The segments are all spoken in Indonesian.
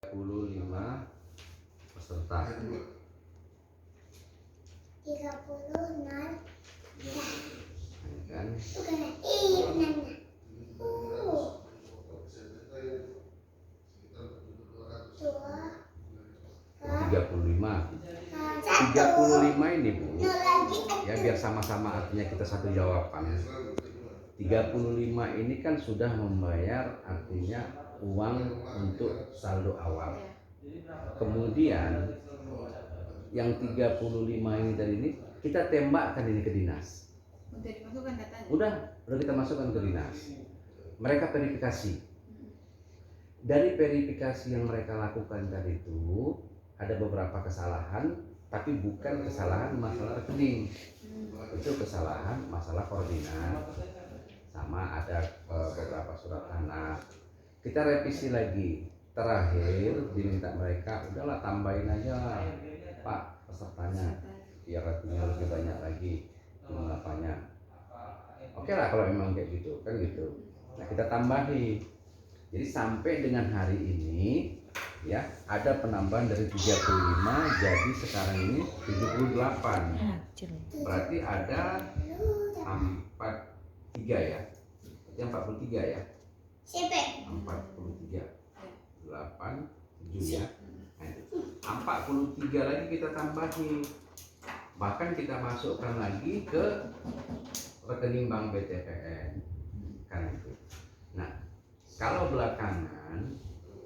35 peserta. 36 Kan? Tiga puluh lima ini Bu, ya biar sama-sama artinya kita satu jawaban. 35 ini kan sudah membayar artinya uang untuk saldo awal. Kemudian yang 35 ini tadi ini kita tembakkan ini ke dinas. Udah dimasukkan datanya? Udah kita masukkan ke dinas. Mereka verifikasi. Dari verifikasi yang mereka lakukan tadi itu ada beberapa kesalahan, tapi bukan kesalahan masalah rekening. Itu kesalahan masalah koordinat. Sama ada beberapa surat tanah. Kita revisi lagi. Terakhir diminta mereka, udahlah tambahin aja Pak pesertanya, biar artinya lebih banyak lagi jumlahnya. Oke lah kalau memang kayak gitu, kan gitu. Nah kita tambahi. Jadi sampai dengan hari ini ya ada penambahan dari 35 jadi sekarang ini 78. Berarti ada 43 ya. Berarti 43 ya. 43. 8, 7 ya. Nah, 43 lagi kita tambahi. Bahkan kita masukkan lagi ke rekening bank BTPN. Kan itu. Nah, kalau belakangan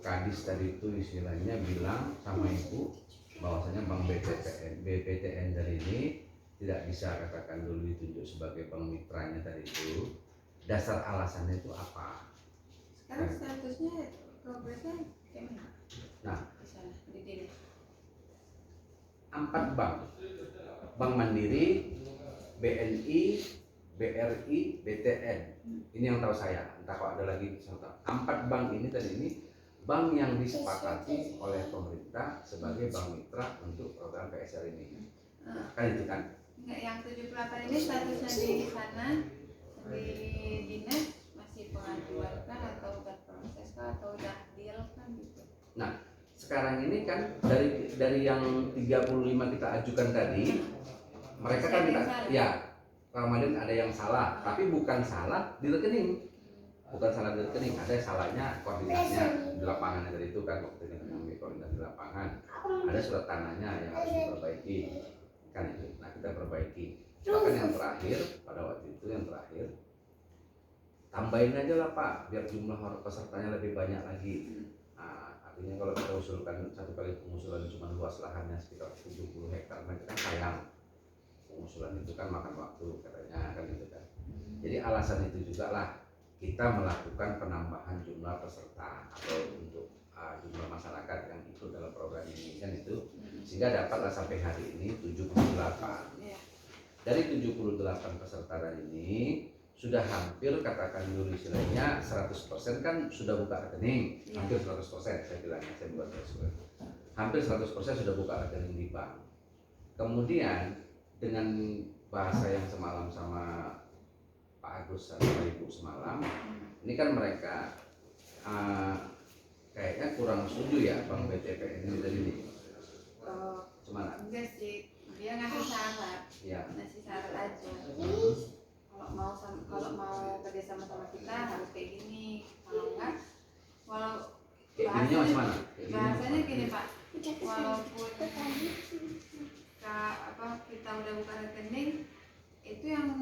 Kadis tadi itu istilahnya bilang sama Ibu bahwasanya bank BPTN dari ini tidak bisa katakan dulu ditunjuk sebagai bank mitranya tadi itu. Dasar alasannya itu apa? Sekarang statusnya progresnya kayak mana? Nah, Di sana, di sini. 4 bank. Bank Mandiri, BNI, BRI, BTN. Ini yang tahu saya. Entah kalau ada lagi contoh. 4 bank ini tadi ini bank yang disepakati oleh pemerintah sebagai bank mitra untuk program PSR ini. Kan itu kan? Enggak, yang 78 ini statusnya di sana di dinas masih pengajuan kan atau udah proses kan atau udah deal kan gitu. Nah, sekarang ini kan dari yang 35 kita ajukan tadi, mereka kan minta ya Ramadan ada yang salah, tapi bukan salah di rekening. Bukan salah di rekening, ada salahnya koordinatnya di lapangan dari itu kan waktu kita ngambil koordinat di lapangan. Ada surat tanahnya yang harus diperbaiki. Kan itu. Nah, kita perbaiki. Bahkan yang terakhir pada waktu itu yang terakhir tambahin aja lah Pak biar jumlah pesertanya lebih banyak lagi. Nah, artinya kalau kita usulkan satu kali pengusulan cuma luas lahannya sekitar 70 hektar, nah kan sayang. Pengusulan itu kan makan waktu katanya kan gitu kan. Jadi alasan itu juga lah kita melakukan penambahan jumlah peserta atau untuk jumlah masyarakat yang ikut dalam program ini kan itu sehingga dapatlah sampai hari ini 78. Dari 78 peserta tadi ini sudah hampir katakan dulu istilahnya 100% kan sudah buka rekening. Hampir 100% saya bilangnya, saya buat 100%. Hampir 100% sudah buka rekening di bank. Kemudian dengan bahasa yang semalam sama Pak Agus sama Ibu semalam, ini kan mereka kayaknya kurang setuju ya Bang BTPN ini tadi nih. Cuma Enggak sih, dia ngasih syarat. Ya. Ngasih syarat aja. Kalau mau kerja sama kita harus kayak gini. Kalau enggak, ininya macam mana? Bahasanya gini Pak, walaupun kita udah buka rekening, itu yang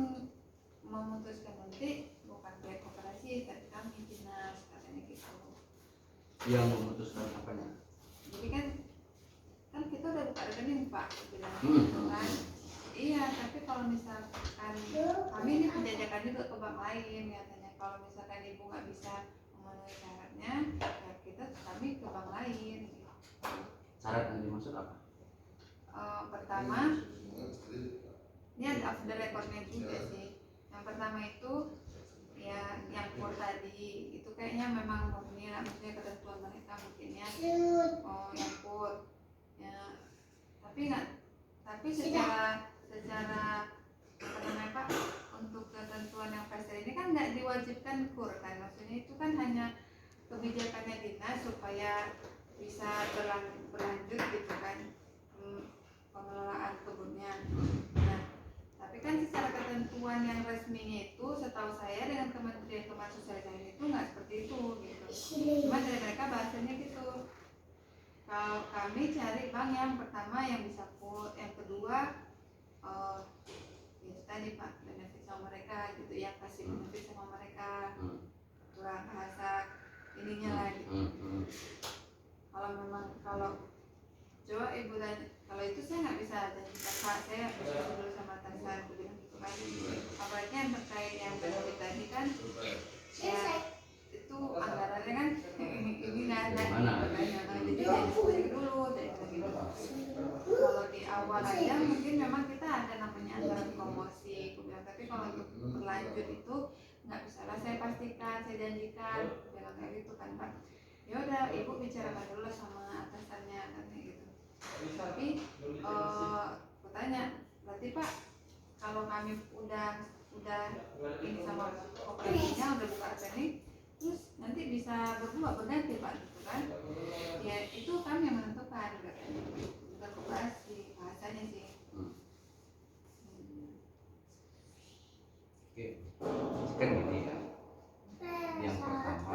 memutuskan nanti bukan pihak koperasi tapi kami dinas katanya gitu. Yang memutuskan apanya? Jadi kan kita udah buka rekening Pak, bilang gitu kan. Iya, tapi kalau misalkan kami ini penjajakan juga ke bank lain katanya. Kalau misalkan ibu nggak bisa memenuhi syaratnya, ya kami ke bank lain. Gitu. Syarat yang dimaksud apa? Pertama, ini ada off the recordnya juga sih. Yang pertama itu ya yang kur tadi itu kayaknya memang murni lah, maksudnya ketentuan mereka mungkinnya yang kur ya, tapi secara apa namanya Pak, untuk ketentuan yang PSR ini kan nggak diwajibkan kur kan, maksudnya itu kan hanya kebijakannya dinas supaya bisa berlanjut gitu kan, pengelolaan kebunnya. Nah, tapi kan secara ketentuan yang resminya itu setahu saya dengan Kementerian Sosialisasi itu nggak seperti itu gitu. Cuma dari mereka bahasanya gitu. Kalau kami cari bank yang pertama yang bisa full, yang kedua itu tadi Pak, benefit sama mereka gitu ya, kasih benefit sama mereka, aturan bahasa ininya lah gitu. Kalau memang coba ibu tanya, kalau itu saya nggak bisa janjikan Pak, saya diskusi dulu sama atasan bilang gitu kan. Apalagi yang terkait yang benefit tadi kan ya itu anggarannya kan ini nggak ada gitu, jadi saya diskusi dulu dari gitu. Kalau di awal aja mungkin memang kita ada namanya anggaran promosi, tapi kalau untuk berlanjut itu nggak bisa lah saya pastikan, saya janjikan, bilang kayak gitu kan Pak. Ya udah ibu bicarakan dulu sama atasannya kan gitu. Tapi aku tanya, berarti Pak kalau kami udah ini sama kooperasinya udah buka rekening, terus nanti bisa berdua berganti Pak gitu kan? Ya itu kami yang menentukan katanya, bukan kooperasi bahasanya sih. Oke, kan gini ya. Yang pertama,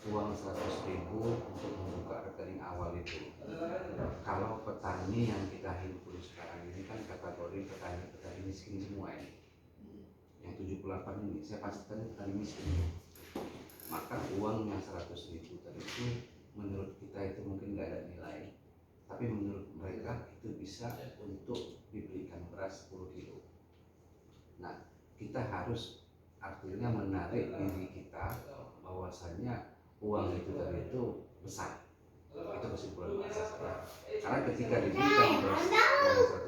uang 100.000 untuk membuka rekening awal itu, kalau petani yang kita himpun sekarang ini kan kategori petani miskin semua ini. Yang 78 ini saya pastikan petani miskin. Maka uang yang 100.000 tadi itu menurut kita itu mungkin nggak ada nilai, tapi menurut mereka itu bisa untuk dibelikan beras 10 kilo. Nah, kita harus artinya menarik diri kita bahwasanya uang itu tadi itu besar. Itu kesimpulan bahasa saya. Karena ketika diberikan beras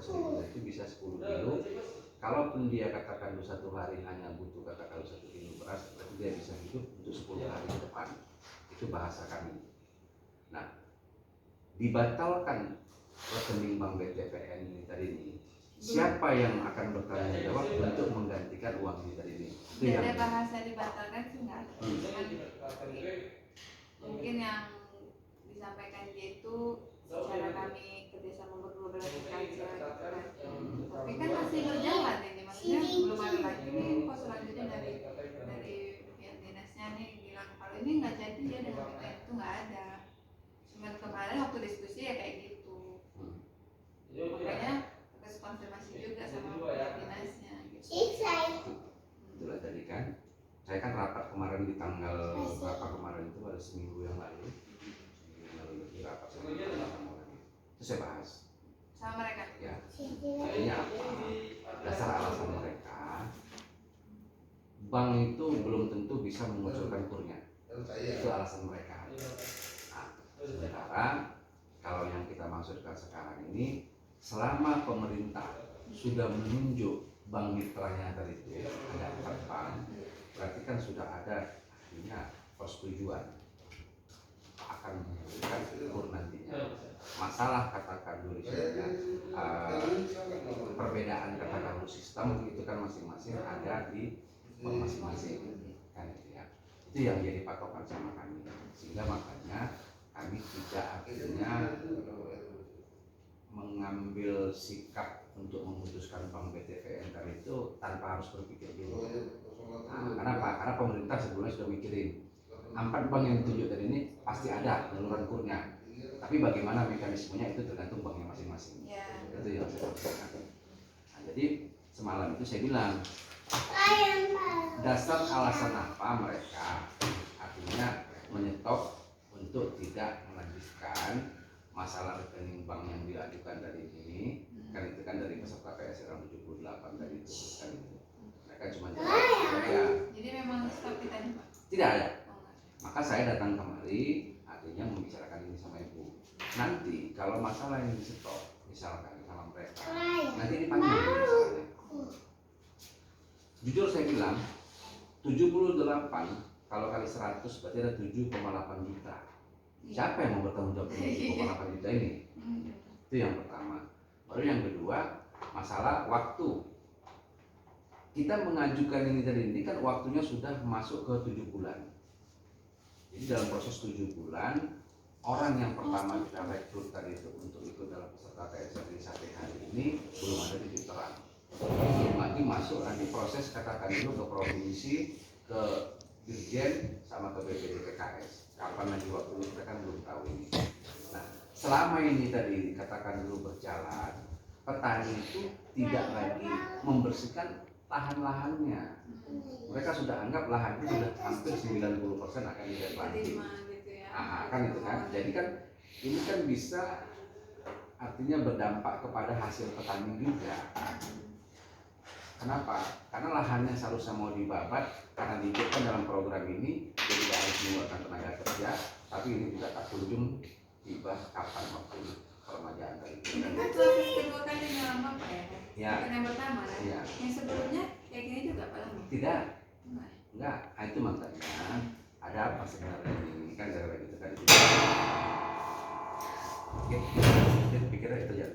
uang 100.000 itu bisa 10 kilo. Kalaupun dia katakan satu hari hanya butuh katakan 1 kilo beras, berarti dia bisa hidup untuk 10 hari ke depan. Itu bahasa kami. Nah, dibatalkan rekening bank BTPN ini tadi ini, siapa yang akan bertanggung jawab untuk menggantikan uang ini tadi ini? Tidak ada bahasa dibatalkan sih nggak ada. Mungkin yang disampaikan dia itu secara kami kerjasama berdua saja gitu kan. Tapi kan masih berjalan ini, maksudnya belum ada lagi nih info selanjutnya dari pihak dinasnya nih bilang kalau ini nggak jadi ya dengan PTN itu nggak ada. Cuman kemarin waktu diskusi ya kayak gitu. Makanya harus konfirmasi juga sama pihak dinasnya gitu. Itulah tadi kan, saya kan rapat kemarin di tanggal berapa kemarin itu ada seminggu yang lalu lebih rapat sama orang itu saya bahas Sama mereka. ya, artinya apa, dasar alasan mereka bank itu belum tentu bisa mengucurkan kurnya, itu alasan mereka. Nah, sementara kalau yang kita maksudkan sekarang ini, selama pemerintah sudah menunjuk bank mitranya tadi itu ada 4 bank, berarti kan sudah ada artinya persetujuan akan memberikan kur nantinya. Masalah katakan dulu perbedaan katakan sistem itu kan masing-masing ada di bank masing-masing kan ya. Itu yang jadi patokan sama kami, sehingga makanya kami tidak akhirnya mengambil sikap untuk memutuskan bank BTPN tadi itu tanpa harus berpikir dulu. Nah, kenapa? Karena pemerintah sebelumnya sudah mikirin 4 bank yang ditunjuk tadi ini pasti ada penyaluran kurnya, tapi bagaimana mekanismenya itu tergantung banknya masing-masing. Itu yang saya sampaikan. Nah, jadi semalam itu saya bilang dasar alasan apa mereka artinya menyetop untuk tidak melanjutkan masalah rekening bank yang diajukan dari ini, kan itu kan dari peserta PSR 78 tadi itu kan itu. Mereka cuma jawab ya. Jadi memang stop kita nih Pak? Tidak ada. Maka saya datang kemari artinya membicarakan ini sama ibu. Nanti kalau masalah yang di stop misalkan sama mereka, nanti dipanggil misalnya. Jujur saya bilang 78 kalau kali 100 berarti ada 7,8 juta. Siapa yang mau bertanggung jawab 7,8 juta ini? Itu yang pertama. Baru yang kedua, masalah waktu. Kita mengajukan ini tadi ini kan waktunya sudah masuk ke 7 bulan. Jadi dalam proses 7 bulan orang yang pertama kita rekrut tadi itu untuk ikut dalam peserta TSR sampai hari ini belum ada titik terang. Belum lagi masuk nanti proses katakan dulu ke provinsi, ke Dirjen sama ke BPD PKS. Kapan lagi waktunya kita kan belum tahu ini. Nah, selama ini tadi dikatakan dulu berjalan, petani itu tidak lagi membersihkan lahan-lahannya. Mereka sudah anggap lahan itu sudah hampir 90% akan direplanting. Gitu ya. Kan itu kan. Jadi kan ini kan bisa artinya berdampak kepada hasil petani juga. Kenapa? Karena lahannya seharusnya mau dibabat karena diikutkan dalam program ini, jadi tidak harus mengeluarkan tenaga kerja, tapi ini juga tak kunjung tiba kapan waktu peremajaan dari itu. Ini kan proses kedua kali dalam Bapak ya? Ya. Bukan yang pertama kan? Ya. Yang sebelumnya kayak gini juga Pak Lami? Tidak, Enggak. enggak. Nah, itu makanya ada apa sebenarnya ini kan gara-gara gitu kan. Oke, kita pikirnya itu ya.